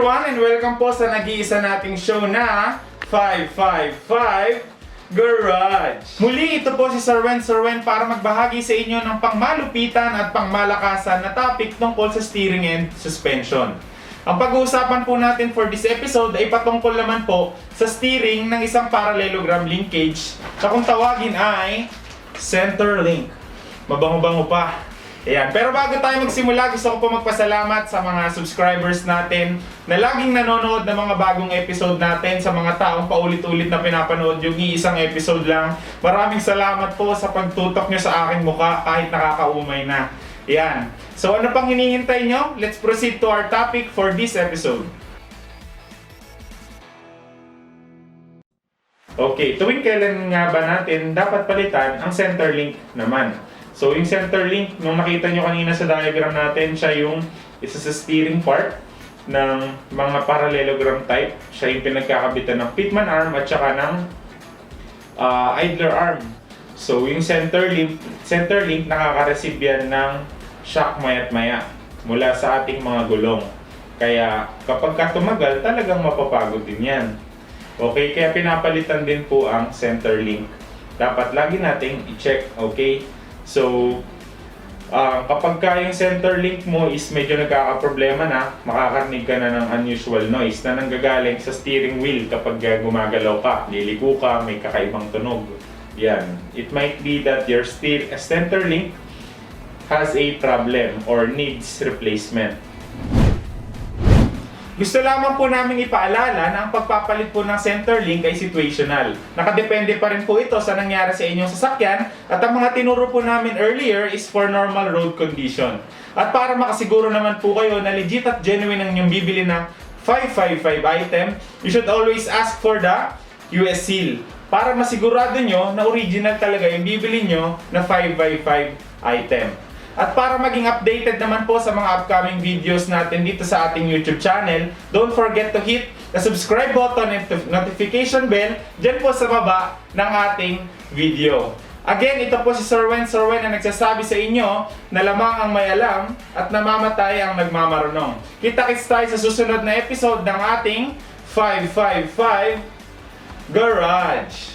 everyone and welcome po sa nag-iisa nating show na 555 Garage. Muli ito po si Sir Wen para magbahagi sa inyo ng pangmalupitan at pangmalakasan na topic tungkol sa steering and suspension. Ang pag-uusapan po natin for this episode ay patungkol naman po sa steering ng isang parallelogram linkage na kung tawagin ay center link. Mabango-bango pa. Ayan. Pero bago tayo magsimula, gusto ko po magpasalamat sa mga subscribers natin na laging nanonood ng mga bagong episode natin, sa mga taong paulit-ulit na pinapanood yung iisang episode lang. Maraming salamat po sa pagtutok nyo sa aking mukha kahit nakakaumay na. Ayan. So ano pang hinihintay nyo? Let's proceed to our topic for this episode. Okay, tuwing kailan nga ba natin dapat palitan ang center link naman? So yung center link, nung nakita nyo kanina sa diagram natin, siya yung isa sa steering part ng mga parallelogram type. Siya yung pinagkakabitan ng pitman arm at saka ng idler arm. So yung center link nakaka-receive yan ng shock maya't maya mula sa ating mga gulong. Kaya kapag ka tumagal, talagang mapapagod din yan. Okay, kaya pinapalitan din po ang center link. Dapat lagi nating i-check, okay? So, kapag ka yung center link mo is medyo nagkakaproblema na, makakarinig ka na ng unusual noise na nanggagaling sa steering wheel kapag gumagalaw ka, liliko ka, may kakaibang tunog. Yan. It might be that your center link has a problem or needs replacement. Gusto lamang po namin ipaalala na ang pagpapalit po ng center link ay situational. Nakadepende pa rin po ito sa nangyari sa inyong sasakyan at ang mga tinuro po namin earlier is for normal road condition. At para makasiguro naman po kayo na legit at genuine ang inyong bibili ng 555 item, you should always ask for the US seal para masigurado nyo na original talaga yung bibili nyo na 555 item. At para maging updated naman po sa mga upcoming videos natin dito sa ating YouTube channel, don't forget to hit the subscribe button and notification bell dyan po sa baba ng ating video. Again, ito po si Sir Wen na nagsasabi sa inyo na lamang ang may alam at namamatay ang nagmamarunong. Kita-kits tayo sa susunod na episode ng ating 555 Garage.